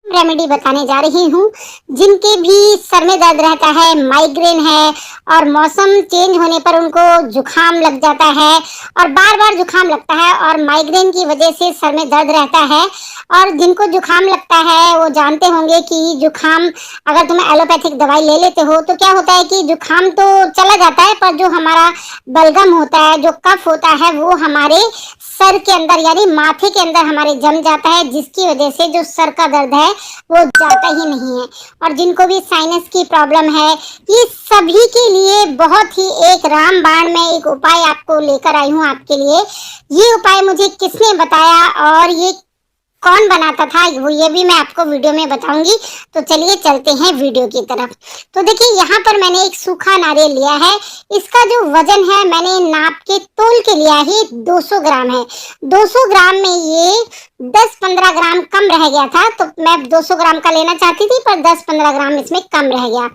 Remedy बताने जा रही हूँ। जिनके भी सर में दर्द रहता है, माइग्रेन है और मौसम चेंज होने पर उनको जुकाम लग जाता है और बार-बार जुकाम लगता है और माइग्रेन की वजह से सर में दर्द रहता है। और जिनको जुकाम लगता है वो जानते होंगे कि जुकाम अगर तुम एलोपैथिक दवाई ले लेते हो तो क्या होता है कि जुकाम तो चला जाता है, पर जो हमारा बलगम होता है, जो कफ होता है, वो हमारे सर के अंदर यानी माथे के अंदर हमारे जम जाता है, जिसकी वजह से जो सर का दर्द है वो जाता ही नहीं है। और जिनको भी साइनस की प्रॉब्लम है, ये सभी के लिए बहुत ही एक रामबाण में एक उपाय आपको लेकर आई हूँ आपके लिए। ये उपाय मुझे किसने बताया और ये कौन बनाता था, वो ये भी मैं आपको वीडियो में बताऊंगी। तो चलिए चलते हैं वीडियो की तरफ। तो देखिए यहाँ पर मैंने एक सूखा नारियल लिया है। इसका जो वजन है मैंने नाप के तोल के लिया है, 200 ग्राम है। 200 ग्राम में ये 10-15 ग्राम कम रह गया था, तो मैं 200 ग्राम का लेना चाहती थी पर 10-15 ग्राम इसमें कम रह गया।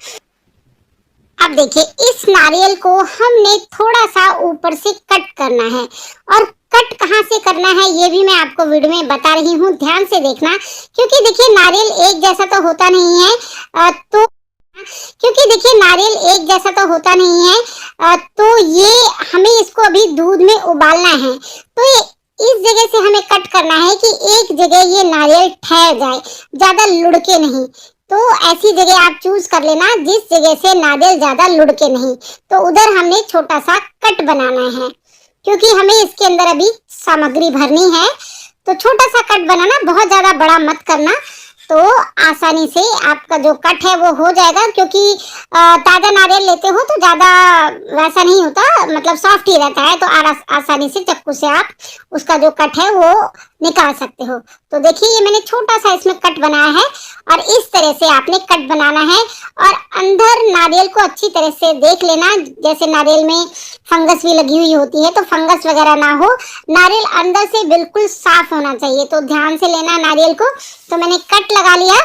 अब देखिए इस नारियल को हमने थोड़ा सा ऊपर से कट करना है और कट कहाँ से करना है ये भी मैं आपको वीडियो में बता रही हूँ, ध्यान से देखना। क्योंकि देखिए नारियल एक जैसा तो होता नहीं है, तो क्योंकि देखिए नारियल एक जैसा तो होता नहीं है, तो ये हमें इसको अभी दूध में उबालना है। तो ये इस जगह से हमें कट करना है कि एक जगह ये नारियल ठहर जाए, ज्यादा लुढ़के नहीं। तो ऐसी जगह आप चूज कर लेना जिस जगह से नारियल ज्यादा लुढ़के नहीं, तो उधर हमने छोटा सा कट बनाना है। क्योंकि हमें इसके अंदर अभी सामग्री भरनी है, तो छोटा सा कट बनाना, बहुत ज्यादा बड़ा मत करना, तो आसानी से आपका जो कट है वो हो जाएगा। क्योंकि ताजा नारियल लेते हो तो ज्यादा वैसा नहीं होता, मतलब सॉफ्ट ही रहता है, तो आसानी से चाकू से आप उसका जो कट है वो निकाल सकते हो। तो देखिए ये मैंने छोटा सा इसमें कट बनाया है और इस तरह से आपने कट बनाना है। और अंदर नारियल को अच्छी तरह से देख लेना, जैसे नारियल में फंगस भी लगी हुई होती है तो फंगस वगैरह ना हो, नारियल अंदर से बिल्कुल साफ होना चाहिए। तो ध्यान से लेना नारियल को। तो मैंने कट लगा लिया।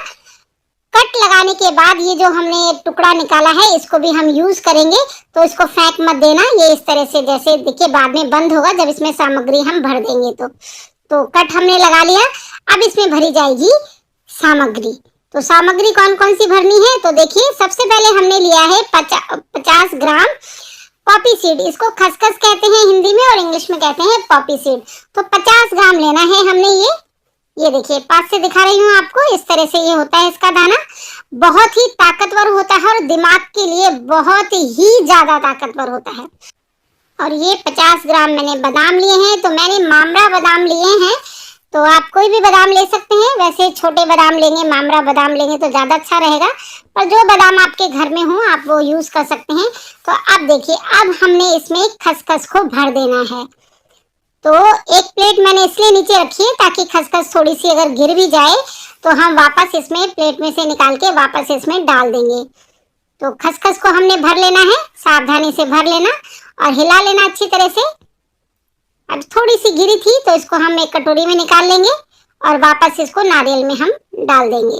कट लगाने के बाद ये जो हमने टुकड़ा निकाला है इसको भी हम यूज करेंगे, तो इसको फेंक मत देना। ये इस तरह से जैसे देखिए बाद में बंद होगा जब इसमें सामग्री हम भर देंगे। तो कट हमने लगा लिया। अब इसमें भरी जाएगी सामग्री। तो सामग्री कौन कौन सी भरनी है, तो देखिए सबसे पहले हमने लिया है 50 ग्राम पॉपी सीड। इसको खसखस कहते हैं हिंदी में और इंग्लिश में कहते हैं पॉपी सीड। तो 50 ग्राम लेना है हमने। ये देखिए पास से दिखा रही हूँ आपको, इस तरह से ये होता है इसका दाना। बहुत ही ताकतवर होता है और दिमाग के लिए बहुत ही ज्यादा ताकतवर होता है। और ये 50 ग्राम मैंने बादाम लिए हैं, तो मैंने मामरा बादाम लिए हैं। तो आप कोई भी बादाम ले सकते हैं, वैसे छोटे बादाम लेंगे, मामरा बादाम लेंगे तो ज्यादा अच्छा रहेगा, पर जो बादाम आपके घर में हो आप वो यूज कर सकते हैं। तो अब देखिए अब हमने इसमें खसखस को भर देना है। तो एक प्लेट मैंने इसलिए नीचे रखी है ताकि खसखस थोड़ी सी अगर गिर भी जाए तो हम वापस इसमें प्लेट में से निकाल के वापस इसमें डाल देंगे। तो खसखस को हमने भर लेना है, सावधानी से भर लेना और हिला लेना अच्छी तरह से। अब थोड़ी सी गिरी थी तो इसको हम एक कटोरी में निकाल लेंगे और वापस इसको नारियल में हम डाल देंगे।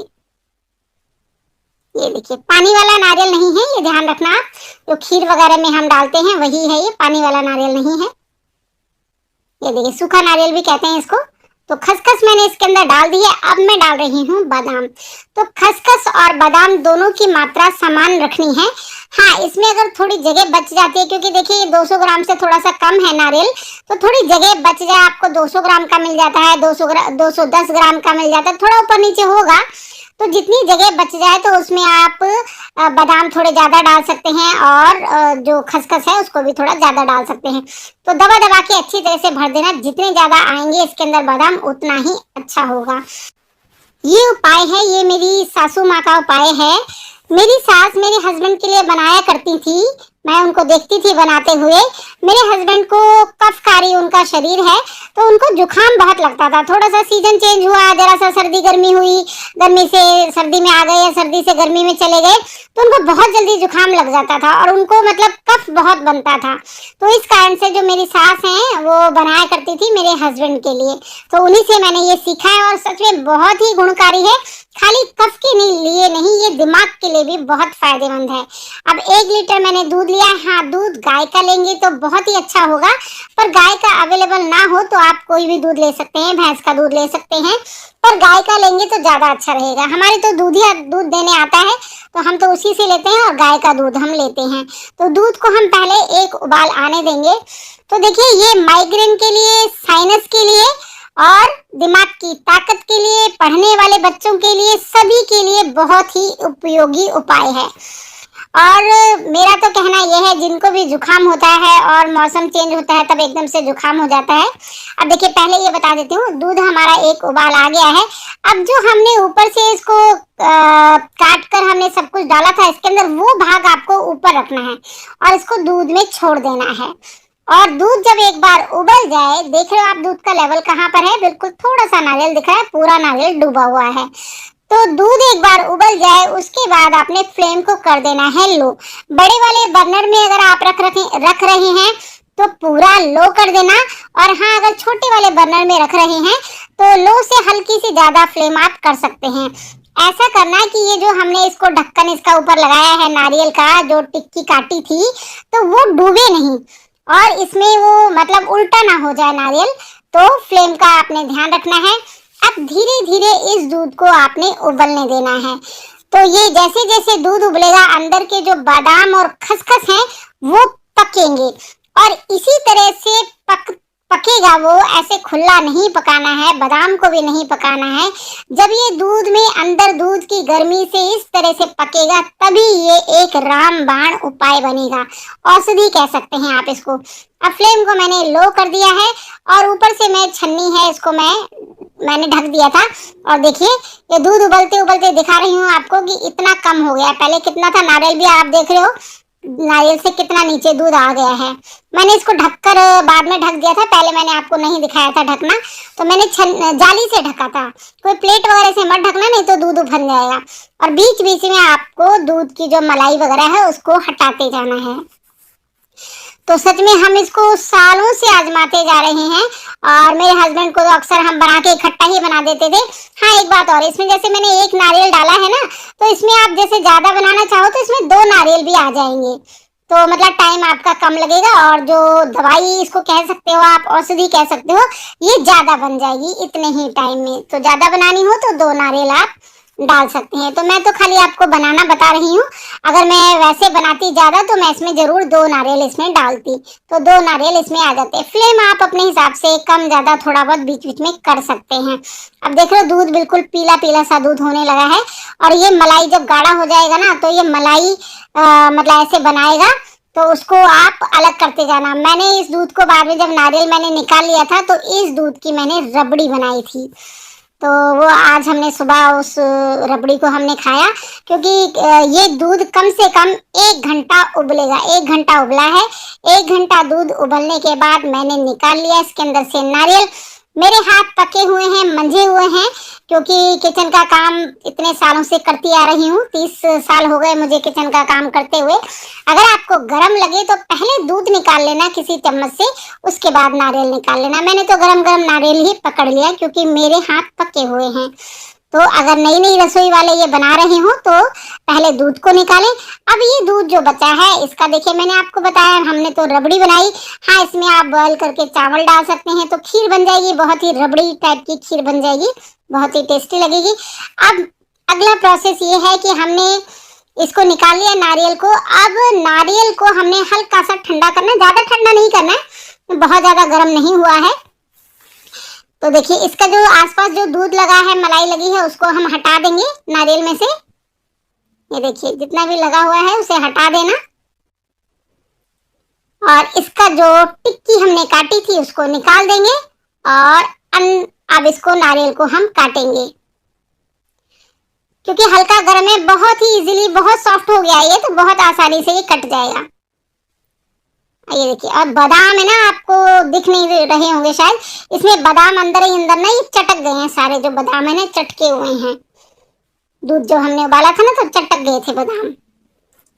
ये देखिए पानी वाला नारियल नहीं है, ये ध्यान रखना आप। जो खीर वगैरह में हम डालते हैं वही है, ये पानी वाला नारियल नहीं है। ये देखिए सूखा नारियल भी कहते हैं इसको। तो खसखस मैंने इसके अंदर डाल दी है। अब मैं डाल रही हूँ बादाम। तो खसखस और बादाम दोनों की मात्रा समान रखनी है। हाँ, इसमें अगर थोड़ी जगह बच जाती है, क्योंकि देखिए ये 200 ग्राम से थोड़ा सा कम है नारियल, तो थोड़ी जगह बच जाए, आपको 200 ग्राम का मिल जाता है, 210 ग्राम का मिल जाता है, थोड़ा ऊपर नीचे होगा, तो जितनी जगह बच जाए तो उसमें आप बादाम थोड़े ज्यादा डाल सकते हैं और जो खसखस है उसको भी थोड़ा ज्यादा डाल सकते हैं। तो दबा दबा के अच्छी तरह से भर देना, जितने ज्यादा आएंगे इसके अंदर बादाम उतना ही अच्छा होगा। ये उपाय है, ये मेरी सासू माँ का उपाय है। मेरी सास मेरे हस्बैंड के लिए बनाया करती थी, मैं उनको देखती थी बनाते हुए। मेरे हस्बैंड को कफकारी उनका शरीर है, तो उनको जुकाम बहुत लगता था। थोड़ा सा सीजन चेंज हुआ, जरा सा सर्दी गर्मी हुई, गर्मी से सर्दी में आ गए या सर्दी से गर्मी में चले गए, तो उनको बहुत जल्दी जुकाम लग जाता था और उनको मतलब कफ बहुत बनता था। तो इस कारण से जो मेरी सास हैं वो बनाया करती थी मेरे हस्बैंड के लिए। तो उन्हीं से मैंने ये सीखा है और सच में बहुत ही गुणकारी है। खाली कफ के लिए नहीं, ये दिमाग के लिए भी बहुत फायदेमंद है। अब 1 लीटर मैंने दूध लिया है। हाँ, दूध गाय का लेंगे तो बहुत ही अच्छा होगा, पर गाय का अवेलेबल ना हो तो आप कोई भी दूध ले सकते हैं, भैंस का दूध ले सकते हैं, पर गाय का लेंगे तो ज्यादा अच्छा रहेगा। हमारे तो दूधिया दूध देने आता है तो हम तो उसी से लेते हैं और गाय का दूध हम लेते हैं। तो दूध को हम पहले एक उबाल आने देंगे। तो देखिए, ये माइग्रेन के लिए, साइनस के लिए और दिमाग की ताकत के लिए, पढ़ने वाले बच्चों के लिए, सभी के लिए बहुत ही उपयोगी उपाय है। और मेरा तो कहना यह है, जिनको भी जुकाम होता है और मौसम चेंज होता है तब एकदम से जुकाम हो जाता है। अब देखिए, पहले ये बता देती हूँ, दूध हमारा एक उबाल आ गया है। अब जो हमने ऊपर से इसको काट कर हमने सब कुछ डाला था इसके अंदर, वो भाग आपको ऊपर रखना है और इसको दूध में छोड़ देना है। और दूध जब एक बार उबल जाए, देख रहे हो आप दूध का लेवल कहाँ पर है, बिल्कुल थोड़ा सा नारियल दिख रहा है, पूरा नारियल डूबा हुआ है। तो दूध एक बार उबल जाए उसके बाद आपने फ्लेम को कर देना है लो। बड़े वाले बर्नर में अगर आप रख रहे हैं तो पूरा लो कर देना, और हाँ, अगर छोटे वाले बर्नर में रख रहे हैं तो लो से हल्की सी ज्यादा फ्लेम आप कर सकते हैं। ऐसा करना है कि ये जो हमने इसको ढक्कन इसका ऊपर लगाया है नारियल का, जो टिक्की काटी थी, तो वो डूबे नहीं और इसमें वो मतलब उल्टा ना हो जाए नारियल। तो फ्लेम का आपने ध्यान रखना है। अब धीरे धीरे इस दूध को आपने उबलने देना है। तो ये जैसे जैसे दूध उबलेगा, अंदर के जो बादाम और खसखस हैं वो पकेंगे, और इसी तरह से पकेगा वो। ऐसे खुला नहीं पकाना है, बादाम को भी नहीं पकाना है। जब ये दूध में अंदर दूध की गर्मी से इस तरह से पकेगा, तभी ये एक रामबाण उपाय बनेगा, औषधि कह सकते हैं आप इसको। अब फ्लेम को मैंने लो कर दिया है और ऊपर से मैं छन्नी है इसको मैंने ढक दिया था। और देखिए, ये दूध उबलते उबलते दिखा रही हूँ आपको कि इतना कम हो गया। पहले कितना था, नारियल भी आप देख रहे हो, नारियल से कितना नीचे दूध आ गया है। मैंने इसको ढककर बाद में ढक दिया था, पहले मैंने आपको नहीं दिखाया था ढकना, तो मैंने जाली से ढका था। कोई प्लेट वगैरह से मत ढकना, नहीं तो दूध उफन जाएगा। और बीच बीच में आपको दूध की जो मलाई वगैरह है उसको हटाते जाना है। तो सच में हम इसको सालों से आजमाते जा रहे हैं, और मेरे हस्बैंड को तो अक्सर हम बना के इकट्ठा ही बना देते थे। हाँ, एक बात और, इसमें जैसे मैंने एक नारियल डाला है ना, तो इसमें आप जैसे ज्यादा बनाना चाहो तो इसमें 2 नारियल भी आ जाएंगे। तो मतलब टाइम आपका कम लगेगा, और जो दवाई इसको कह सकते हो आप, औषधि कह सकते हो, ये ज्यादा बन जाएगी इतने ही टाइम में। तो ज्यादा बनानी हो तो 2 नारियल आप डाल सकते हैं। तो मैं तो खाली आपको बनाना बता रही हूँ। अगर मैं वैसे बनाती ज्यादा तो मैं इसमें जरूर 2 नारियल इसमें डालती, तो 2 नारियल इसमें आ जाते। फ्लेम आप अपने हिसाब से कम ज्यादा थोड़ा बहुत बीच बीच में कर सकते हैं। अब देख लो, दूध बिल्कुल पीला पीला सा दूध होने लगा है, और ये मलाई जब गाढ़ा हो जाएगा ना, तो ये मलाई मतलब ऐसे बनाएगा, तो उसको आप अलग करते जाना। मैंने इस दूध को बाद में जब नारियल मैंने निकाल लिया था, तो इस दूध की मैंने रबड़ी बनाई थी। तो वो आज हमने सुबह उस रबड़ी को हमने खाया, क्योंकि ये दूध कम से कम 1 घंटा उबलेगा। 1 घंटा उबला है। 1 घंटा दूध उबलने के बाद मैंने निकाल लिया इसके अंदर से नारियल। मेरे हाथ पके हुए हैं, मंजे हुए हैं, क्योंकि किचन का काम इतने सालों से करती आ रही हूँ। 30 साल हो गए मुझे किचन का काम करते हुए। अगर आपको गरम लगे तो पहले दूध निकाल लेना किसी चम्मच से, उसके बाद नारियल निकाल लेना। मैंने तो गरम गरम नारियल ही पकड़ लिया, क्योंकि मेरे हाथ पके हुए हैं। तो अगर नई नई रसोई वाले ये बना रहे हो तो पहले दूध को निकालें। अब ये दूध जो बचा है, इसका देखिए, मैंने आपको बताया हमने तो रबड़ी बनाई। हाँ, इसमें आप बॉयल करके चावल डाल सकते हैं तो खीर बन जाएगी, बहुत ही रबड़ी टाइप की खीर बन जाएगी, बहुत ही टेस्टी लगेगी। अब अगला प्रोसेस ये है कि हमने इसको निकाल लिया नारियल को। अब नारियल को हमने हल्का सा ठंडा करना, ज्यादा ठंडा नहीं करना है, बहुत ज्यादा गर्म नहीं हुआ है। तो देखिए, इसका जो आसपास जो दूध लगा है, मलाई लगी है, उसको हम हटा देंगे नारियल में से। ये देखिए, जितना भी लगा हुआ है उसे हटा देना, और इसका जो टिक्की हमने काटी थी उसको निकाल देंगे, और अब इसको नारियल को हम काटेंगे, क्योंकि हल्का गर्म है, बहुत ही इजीली, बहुत सॉफ्ट हो गया ये, तो बहुत आसानी से ये कट जाएगा। ये देखिए, और बादाम है ना, आपको दिख नहीं रहे होंगे शायद, इसमें बादाम अंदर ही अंदर ना ये चटक गए हैं, सारे जो बादाम है ना चटके हुए हैं। दूध जो हमने उबाला था ना, तो चटक गए थे बादाम।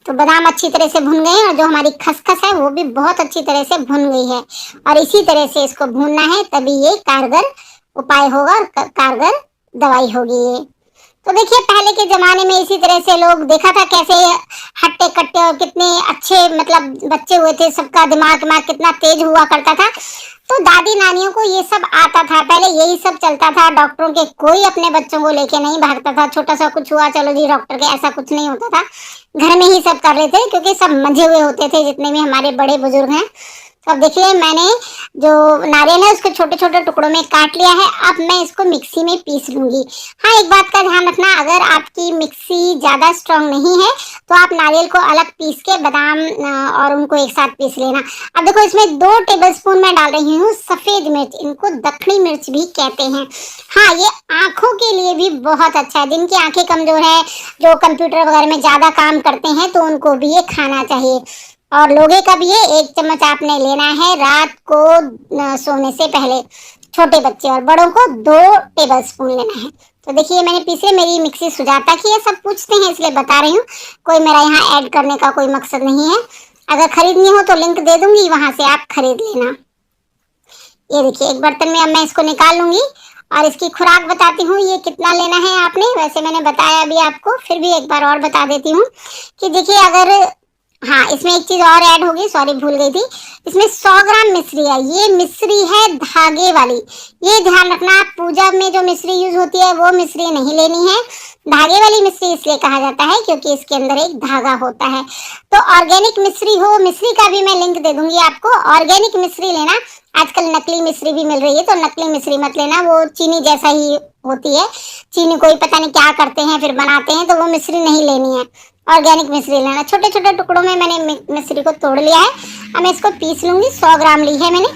तो बादाम अच्छी तरह से भुन गए, और जो हमारी खसखस है वो भी बहुत अच्छी तरह से भुन गई है। और इसी तरह से इसको भूनना है, तभी ये कारगर उपाय होगा और कारगर दवाई होगी ये। तो देखिए पहले के ज़माने में इसी तरह से लोग देखा था कैसे हट्टे-कट्टे और कितने अच्छे मतलब बच्चे हुए थे, सबका दिमाग कितना तेज हुआ करता था। तो दादी-नानियों को ये सब आता था, पहले यही सब चलता था, डॉक्टरों के कोई अपने बच्चों को लेके नहीं भागता था, छोटा-सा कुछ हुआ चलो जी डॉक्टर के, ऐसा कुछ नहीं होता था। घर में ही सब कर लेते थे क्योंकि सब मंझे हुए होते थे जितने भी हमारे बड़े-बुजुर्ग हैं। तो अब देखिए मैंने जो नारियल है उसको छोटे-छोटे टुकड़ों में काट लिया है, अब मैं इसको मिक्सी में पीस लूँगी। हाँ, एक बात का ध्यान रखना अगर आपकी मिक्सी ज़्यादा स्ट्रॉन्ग नहीं है, तो आप नारियल को अलग पीस के बादाम और उनको एक साथ पीस लेना। अब देखो इसमें 2 टेबलस्पून मैं डाल रही हूँ सफ़ेद मिर्च, इनको दखनी मिर्च भी कहते हैं। हाँ, ये आँखों के लिए भी बहुत अच्छा है, जिनकी आँखें कमज़ोर हैं, जो कंप्यूटर वगैरह में ज़्यादा काम करते हैं, तो उनको भी ये खाना चाहिए। और लोगे का भी ये 1 चम्मच आपने लेना है रात को सोने से पहले। छोटे बच्चे और बड़ों को 2 टेबलस्पून लेना है। तो देखिए मैंने पीसे, मेरी मिक्सी सुजाता की है, सब पूछते हैं इसलिए बता रही हूँ। कोई मेरा यहाँ ऐड करने का कोई मकसद नहीं है। अगर खरीदनी हो तो लिंक दे दूँगी, वहाँ से आप खरीद लेना। ये देखिए एक बर्तन में अब मैं इसको निकाल लूँगी और इसकी खुराक बताती हूँ, ये कितना लेना है आपने। वैसे मैंने बताया अभी आपको, फिर भी एक बार और बता देती हूँ कि देखिए अगर हाँ, इसमें एक चीज़ और ऐड होगी, सॉरी भूल गई थी। इसमें 100 ग्राम मिश्री है, ये मिश्री है धागे वाली। ये ध्यान रखना, पूजा में जो मिश्री यूज़ होती है वो मिश्री नहीं लेनी है। धागे वाली मिश्री इसलिए कहा जाता है क्योंकि इसके अंदर एक धागा होता है। तो ऑर्गेनिक मिश्री हो, मिश्री का भी मैं लिंक दे दूँगी आपको। ऑर्गेनिक मिश्री लेना, आजकल नकली मिश्री भी मिल रही है, तो नकली मिश्री मत लेना, वो चीनी जैसा ही होती है। चीनी कोई पता नहीं क्या करते हैं फिर बनाते हैं, तो वो मिश्री नहीं लेनी है। ऑर्गेनिक मिश्री लेना। छोटे-छोटे टुकड़ों में मैंने मिश्री को तोड़ लिया है। अब मैं इसको पीस लूँगी, 100 ग्राम ली है मैंने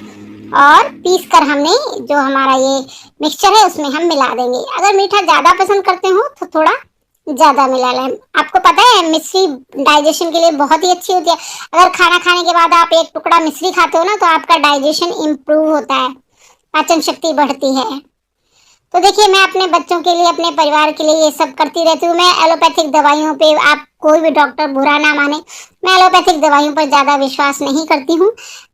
और पीस कर हमने जो हमारा ये मिक्सचर है उसमें हम मिला देंगे। अगर मीठा ज़्यादा पसंद करते हो तो थोड़ा ज़्यादा मिला लें। आपको पता है मिश्री डाइजेशन के लिए बहुत ही अच्छी होती है। अगर खाना खाने के बाद आप 1 टुकड़ा मिश्री खाते हो ना, तो आपका डाइजेशन इम्प्रूव होता है, पाचन शक्ति बढ़ती है। तो देखिए मैं अपने बच्चों के लिए, अपने परिवार के लिए ये सब करती रहती हूँ। मैं एलोपैथिक दवाइयों पे, आप कोई भी डॉक्टर बुरा ना माने, मैं एलोपैथिक दवाइयों पर ज़्यादा विश्वास नहीं करती हूँ।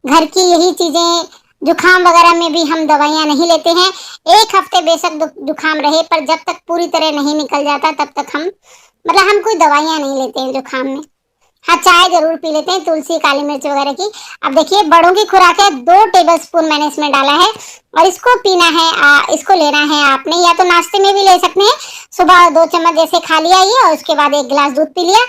घर की यही चीज़ें, जुकाम वगैरह में भी हम दवाइयाँ नहीं लेते हैं। 1 हफ्ते बेशक जुकाम रहे, पर जब तक पूरी तरह नहीं निकल जाता तब तक हम कोई दवाइयाँ नहीं लेते हैं जुकाम में। हाँ, चाय ज़रूर पी लेते हैं, तुलसी, काली मिर्च वगैरह की। अब देखिए बड़ों की खुराक है, 2 टेबलस्पून मैंने इसमें डाला है और इसको पीना है, इसको लेना है आपने, या तो नाश्ते में भी ले सकते हैं। सुबह 2 चम्मच जैसे खा लिया ये और उसके बाद 1 गिलास दूध पी लिया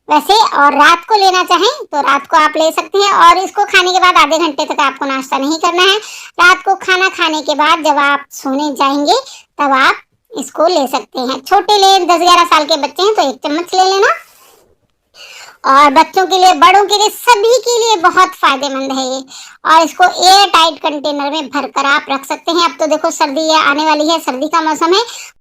वैसे, और रात को लेना चाहें तो रात को आप ले सकते हैं। और इसको खाने के बाद आधे घंटे तक आपको नाश्ता नहीं करना है। रात को खाना खाने के बाद जब आप सोने जाएंगे तब आप इसको ले सकते हैं। छोटे ले, 10-11 साल के बच्चे हैं तो 1 चम्मच ले लेना। और बच्चों के लिए, बड़ों के लिए, सभी के लिए बहुत फायदेमंद है ये। और इसको एयर टाइट कंटेनर में भरकर आप रख सकते हैं। अब तो देखो सर्दी आने वाली है, सर्दी का मौसम है।